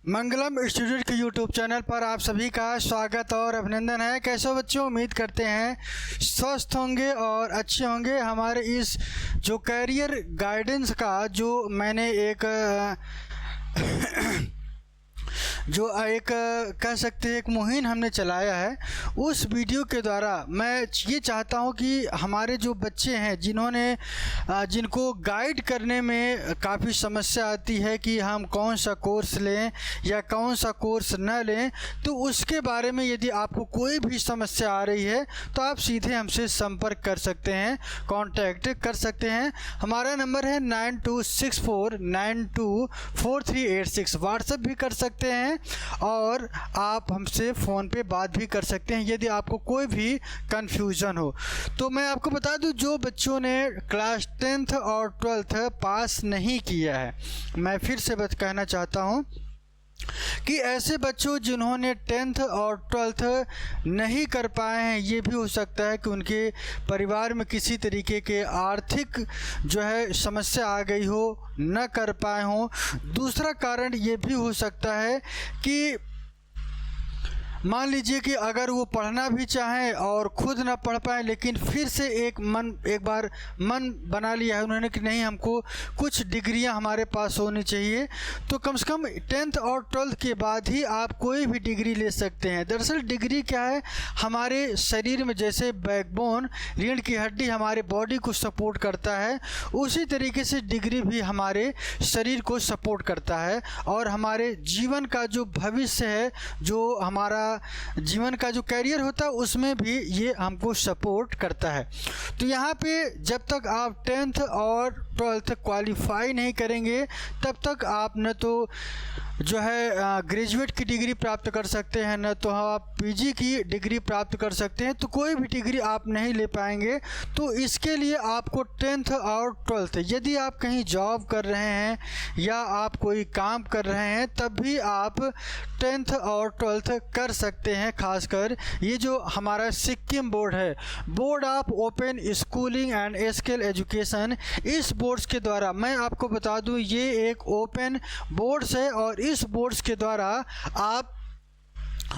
मंगलम institute के YouTube channel पर आप सभी का स्वागत और अभिनंदन है। कैसे हो बच्चों? उम्मीद करते हैं स्वस्थ होंगे और अच्छे होंगे। हमारे इस जो कैरियर गाइडेंस का जो मैंने एक कह सकते हैं एक मुहिम हमने चलाया है, उस वीडियो के द्वारा मैं ये चाहता हूं कि हमारे जो बच्चे हैं जिनको गाइड करने में काफ़ी समस्या आती है कि हम कौन सा कोर्स लें या कौन सा कोर्स न लें, तो उसके बारे में यदि आपको कोई भी समस्या आ रही है तो आप सीधे हमसे संपर्क कर सकते हैं, कांटेक्ट कर सकते हैं। हमारा नंबर है 9264924386। व्हाट्सएप भी कर सकते हैं और आप हमसे फ़ोन पे बात भी कर सकते हैं यदि आपको कोई भी कन्फ्यूज़न हो। तो मैं आपको बता दूं, जो बच्चों ने क्लास 10th और 12th पास नहीं किया है, मैं फिर से कहना चाहता हूं कि ऐसे बच्चों जिन्होंने 10th और 12th नहीं कर पाए हैं, ये भी हो सकता है कि उनके परिवार में किसी तरीके के आर्थिक जो है समस्या आ गई हो, न कर पाए हों। दूसरा कारण ये भी हो सकता है कि मान लीजिए कि अगर वो पढ़ना भी चाहें और खुद ना पढ़ पाएँ, लेकिन फिर से एक बार मन बना लिया है उन्होंने कि नहीं, हमको कुछ डिग्रियां हमारे पास होनी चाहिए, तो कम से कम 10th और 12th के बाद ही आप कोई भी डिग्री ले सकते हैं। दरअसल डिग्री क्या है, हमारे शरीर में जैसे बैकबोन रीढ़ की हड्डी हमारे बॉडी को सपोर्ट करता है, उसी तरीके से डिग्री भी हमारे शरीर को सपोर्ट करता है और हमारे जीवन का जो भविष्य है, जो हमारा जीवन का जो कैरियर होता है, उसमें भी ये हमको सपोर्ट करता है। तो यहाँ पे जब तक आप 10th और 12th क्वालिफाई नहीं करेंगे तब तक आप न तो जो है ग्रेजुएट की डिग्री प्राप्त कर सकते हैं, न तो आप पीजी की डिग्री प्राप्त कर सकते हैं। तो कोई भी डिग्री आप नहीं ले पाएंगे। तो इसके लिए आपको 10th और 12th, यदि आप कहीं जॉब कर रहे हैं या आप कोई काम कर रहे हैं, तब भी आप 10th और 12th कर सकते हैं। खासकर ये जो हमारा सिक्किम बोर्ड है, board of open schooling and skill education, इस बोर्ड्स के द्वारा मैं आपको बता दूं, ये एक ओपन बोर्ड्स है और इस बोर्ड्स के द्वारा आप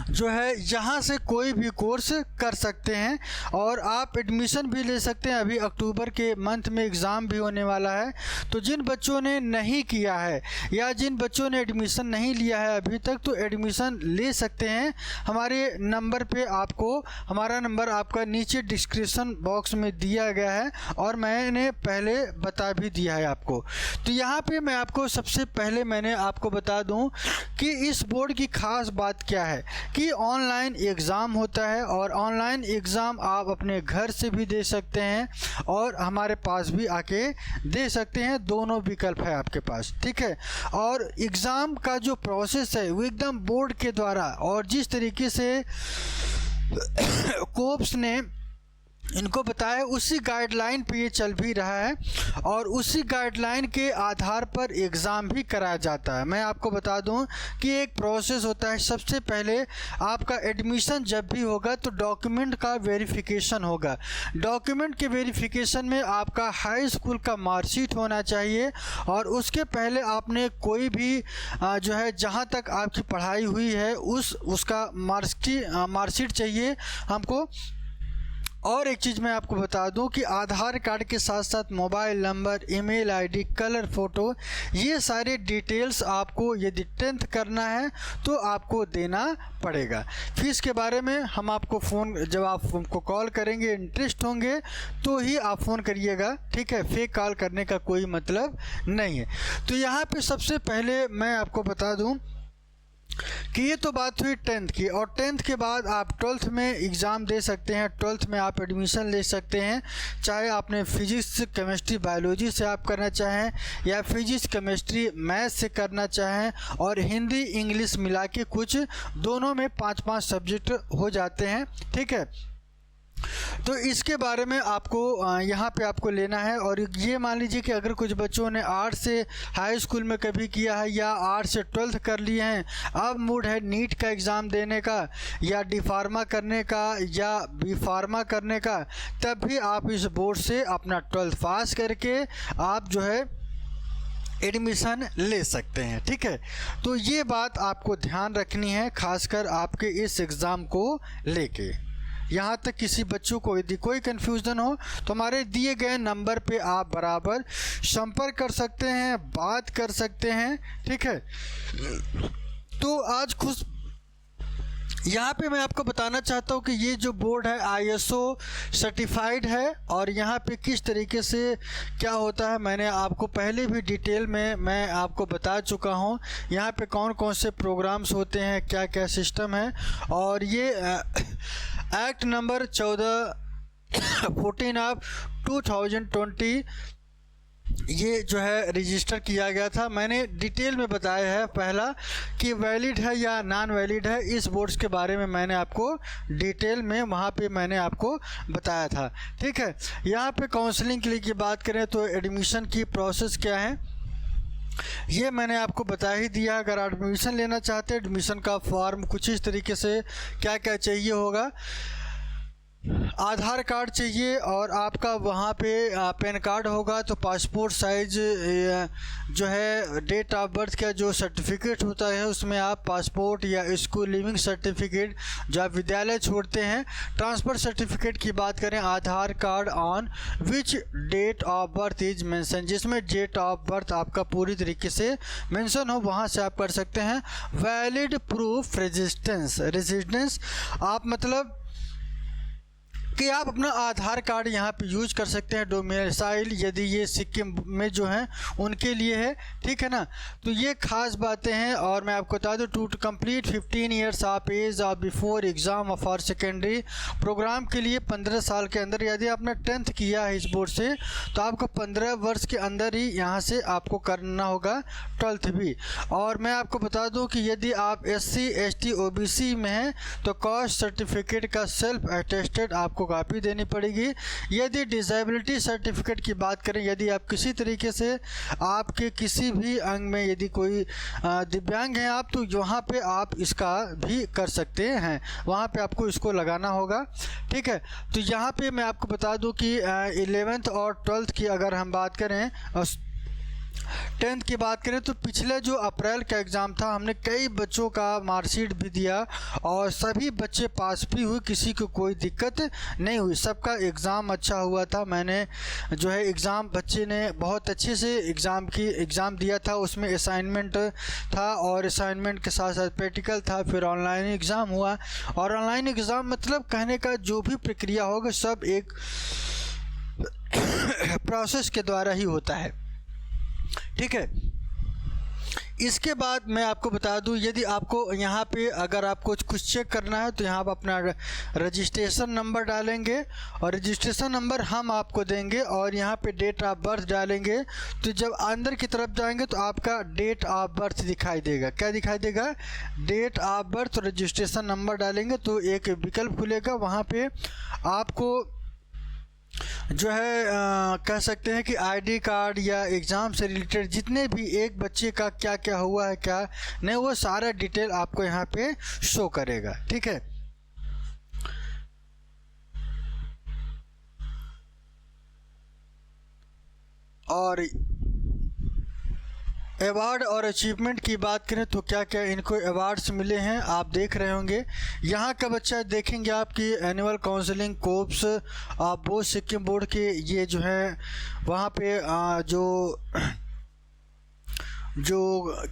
जो है यहाँ से कोई भी कोर्स कर सकते हैं और आप एडमिशन भी ले सकते हैं। अभी अक्टूबर के मंथ में एग्ज़ाम भी होने वाला है, तो जिन बच्चों ने नहीं किया है या जिन बच्चों ने एडमिशन नहीं लिया है अभी तक, तो एडमिशन ले सकते हैं। हमारे नंबर पे आपको, हमारा नंबर आपका नीचे डिस्क्रिप्शन बॉक्स में दिया गया है और मैंने पहले बता भी दिया है आपको। तो यहाँ पे मैं आपको सबसे पहले मैंने आपको बता दूँ कि इस बोर्ड की ख़ास बात क्या है कि ऑनलाइन एग्ज़ाम होता है और ऑनलाइन एग्ज़ाम आप अपने घर से भी दे सकते हैं और हमारे पास भी आके दे सकते हैं। दोनों विकल्प है आपके पास, ठीक है। और एग्ज़ाम का जो प्रोसेस है वो एकदम बोर्ड के द्वारा, और जिस तरीके से कोप्स ने इनको बताया उसी गाइडलाइन पे ये चल भी रहा है और उसी गाइडलाइन के आधार पर एग्ज़ाम भी कराया जाता है। मैं आपको बता दूं कि एक प्रोसेस होता है। सबसे पहले आपका एडमिशन जब भी होगा तो डॉक्यूमेंट का वेरिफिकेशन होगा। डॉक्यूमेंट के वेरिफिकेशन में आपका हाई स्कूल का मार्कशीट होना चाहिए और उसके पहले आपने कोई भी जो है जहां तक आपकी पढ़ाई हुई है उसका मार्कशीट चाहिए हमको। और एक चीज़ मैं आपको बता दूं कि आधार कार्ड के साथ साथ mobile number, email ID, colour photo, ये सारे डिटेल्स आपको यदि 10th करना है तो आपको देना पड़ेगा। फीस के बारे में हम आपको जब आप हमको कॉल करेंगे, इंटरेस्ट होंगे तो ही आप फ़ोन करिएगा, ठीक है। फेक कॉल करने का कोई मतलब नहीं है। तो यहाँ पे सबसे पहले मैं आपको बता दूँ कि ये तो बात हुई 10th की, और 10th के बाद आप 12th में एग्ज़ाम दे सकते हैं। 12th में आप एडमिशन ले सकते हैं, चाहे आपने फिजिक्स, केमिस्ट्री, बायोलॉजी से आप करना चाहें या फिजिक्स, केमिस्ट्री, मैथ से करना चाहें, और हिंदी इंग्लिश मिला के कुछ दोनों में 5-5 सब्जेक्ट हो जाते हैं, ठीक है। तो इसके बारे में आपको यहाँ पे आपको लेना है। और ये मान लीजिए कि अगर कुछ बच्चों ने आर्ट्स से हाई स्कूल में कभी किया है या आर्ट्स से 12th कर लिए हैं, अब मूड है नीट का एग्ज़ाम देने का या डी फार्मा करने का या बी फार्मा करने का, तब भी आप इस बोर्ड से अपना 12th पास करके आप जो है एडमिशन ले सकते हैं। ठीक है, तो ये बात आपको ध्यान रखनी है, खासकर आपके इस एग्ज़ाम को लेके। यहाँ तक किसी बच्चों को यदि कोई कन्फ्यूज़न हो तो हमारे दिए गए नंबर पे आप बराबर संपर्क कर सकते हैं, बात कर सकते हैं। ठीक है, तो आज खुश यहाँ पे मैं आपको बताना चाहता हूँ कि ये जो बोर्ड है ISO सर्टिफाइड है, और यहाँ पे किस तरीके से क्या होता है मैंने आपको पहले भी डिटेल में मैं आपको बता चुका हूँ। यहाँ पे कौन कौन से प्रोग्राम्स होते हैं, क्या क्या सिस्टम है, और ये एक्ट नंबर 14 ऑफ 2020 ये जो है रजिस्टर किया गया था। मैंने डिटेल में बताया है पहला कि वैलिड है या नॉन वैलिड है, इस बोर्ड्स के बारे में मैंने आपको डिटेल में वहाँ पे मैंने आपको बताया था। ठीक है, यहाँ पे काउंसलिंग के लिए की बात करें तो एडमिशन की प्रोसेस क्या है ये मैंने आपको बता ही दिया। अगर एडमिशन लेना चाहते हैं, एडमिशन का फॉर्म कुछ इस तरीके से क्या क्या चाहिए होगा, आधार कार्ड चाहिए, और आपका वहाँ पे पैन कार्ड होगा, तो पासपोर्ट साइज जो है डेट ऑफ बर्थ का जो सर्टिफिकेट होता है उसमें आप पासपोर्ट या स्कूल लिविंग सर्टिफिकेट जो आप विद्यालय छोड़ते हैं, ट्रांसफ़र सर्टिफिकेट की बात करें, Aadhaar card on which date of birth is mention, जिसमें डेट ऑफ बर्थ आपका पूरी तरीके से मेंशन हो, वहाँ से आप कर सकते हैं। वैलिड प्रूफ रेजिडेंस आप मतलब कि आप अपना आधार कार्ड यहाँ पे यूज कर सकते हैं। डोमिसाइल यदि ये सिक्किम में जो हैं उनके लिए है, ठीक है ना। तो ये खास बातें हैं, और मैं आपको बता दूँ to complete 15 years of age of before exam of our secondary programme के लिए 15 साल के अंदर, यदि आपने 10th किया है इस बोर्ड से तो आपको 15 वर्ष के अंदर ही यहाँ से आपको करना होगा 12th भी। और मैं आपको बता दूँ कि यदि आप SC ST OBC में हैं तो कास्ट सर्टिफिकेट का सेल्फ अटेस्टेड आपको कॉपी देनी पड़ेगी। यदि डिसेबिलिटी सर्टिफिकेट की बात करें, यदि आप किसी तरीके से आपके किसी भी अंग में यदि कोई दिव्यांग हैं आप, तो यहाँ पे आप इसका भी कर सकते हैं, वहाँ पे आपको इसको लगाना होगा। ठीक है, तो यहाँ पे मैं आपको बता दूँ कि 11th और 12th की अगर हम बात करें, 10th की बात करें, तो पिछले जो अप्रैल का एग्ज़ाम था हमने कई बच्चों का मार्कशीट भी दिया और सभी बच्चे पास भी हुए, किसी को कोई दिक्कत नहीं हुई, सबका एग्ज़ाम अच्छा हुआ था। मैंने जो है एग्ज़ाम बच्चे ने बहुत अच्छे से एग्ज़ाम दिया था, उसमें असाइनमेंट था और असाइनमेंट के साथ साथ प्रैक्टिकल था, फिर ऑनलाइन एग्ज़ाम हुआ। और ऑनलाइन एग्ज़ाम मतलब कहने का जो भी प्रक्रिया होगा सब एक प्रोसेस के द्वारा ही होता है। ठीक है, इसके बाद मैं आपको बता दूं, यदि आपको यहाँ पे अगर आपको कुछ चेक करना है तो यहाँ आप अपना रजिस्ट्रेशन नंबर डालेंगे और रजिस्ट्रेशन नंबर हम आपको देंगे, और यहाँ पे डेट ऑफ बर्थ डालेंगे। तो जब अंदर की तरफ जाएंगे तो आपका डेट ऑफ बर्थ दिखाई देगा। क्या दिखाई देगा? Date of birth. Registration number डालेंगे तो एक विकल्प खुलेगा, वहाँ पे आपको जो है कह सकते हैं कि आईडी कार्ड या एग्ज़ाम से रिलेटेड जितने भी एक बच्चे का क्या क्या हुआ है क्या नहीं, वो सारा डिटेल आपको यहाँ पे शो करेगा। ठीक है, और अवार्ड और अचीवमेंट की बात करें तो क्या क्या इनको अवार्ड्स मिले हैं आप देख रहे होंगे। यहाँ का बच्चा देखेंगे आपकी एनुअल काउंसलिंग कोर्प्स आप बोर्ड सिक्किम बोर्ड के, ये जो है वहाँ पे जो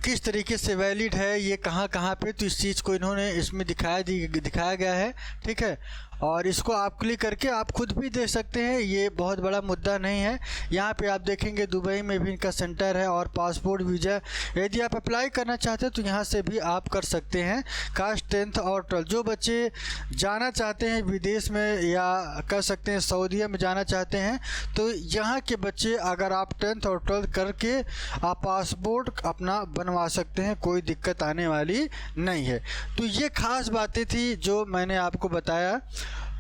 किस तरीके से वैलिड है, ये कहाँ कहाँ पे, तो इस चीज़ को इन्होंने इसमें दिखाया गया है। ठीक है, और इसको आप क्लिक करके आप खुद भी देख सकते हैं, ये बहुत बड़ा मुद्दा नहीं है। यहाँ पे आप देखेंगे दुबई में भी इनका सेंटर है, और पासपोर्ट वीज़ा यदि आप अप्लाई करना चाहते हैं तो यहाँ से भी आप कर सकते हैं। कास्ट 10th और 12th जो बच्चे जाना चाहते हैं विदेश में या कर सकते हैं सऊदीया में जाना चाहते हैं, तो यहाँ के बच्चे अगर आप 10th और 12th करके आप पासपोर्ट अपना बनवा सकते हैं, कोई दिक्कत आने वाली नहीं है। तो ये खास बातें थी जो मैंने आपको बताया।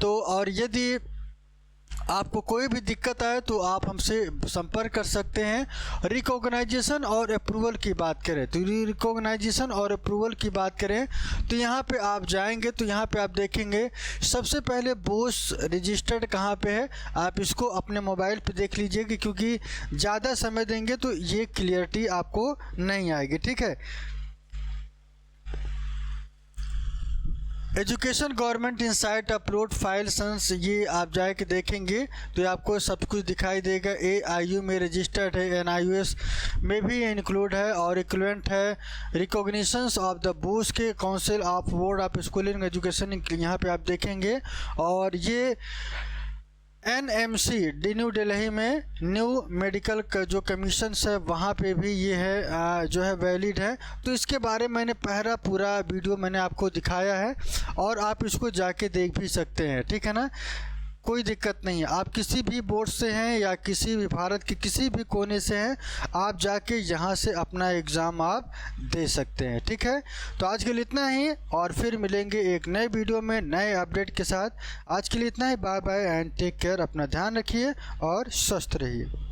तो और यदि आपको कोई भी दिक्कत आए तो आप हमसे संपर्क कर सकते हैं। रिकॉग्नाइजेशन और अप्रूवल की बात करें तो रिकॉग्नाइजेशन और अप्रूवल की बात करें तो यहाँ पे आप जाएंगे तो यहाँ पे आप देखेंगे सबसे पहले बोस रजिस्टर्ड कहाँ पे है, आप इसको अपने मोबाइल पे देख लीजिएगा, क्योंकि ज़्यादा समय देंगे तो ये क्लियरिटी आपको नहीं आएगी। ठीक है। Education government insight upload file sons, ये आप जाके देखेंगे तो आपको सब कुछ दिखाई देगा। AIU में रजिस्टर्ड है, NIUS में भी इंक्लूड है और इक्विवेलेंट है। रिकॉग्निशंस ऑफ द बूस्ट के council of board of schooling education, यहाँ पे आप देखेंगे। और ये NMC न्यू दिल्ली में न्यू मेडिकल का जो कमीशन है वहाँ पे भी ये है जो है वैलिड है। तो इसके बारे में मैंने पहला पूरा वीडियो मैंने आपको दिखाया है और आप इसको जाके देख भी सकते हैं। ठीक है ना, कोई दिक्कत नहीं है। आप किसी भी बोर्ड से हैं या किसी भी भारत के किसी भी कोने से हैं, आप जाके यहाँ से अपना एग्ज़ाम आप दे सकते हैं। ठीक है, तो आज के लिए इतना ही और फिर मिलेंगे एक नए वीडियो में नए अपडेट के साथ। आज के लिए इतना ही, bye bye and take care. अपना ध्यान रखिए और स्वस्थ रहिए।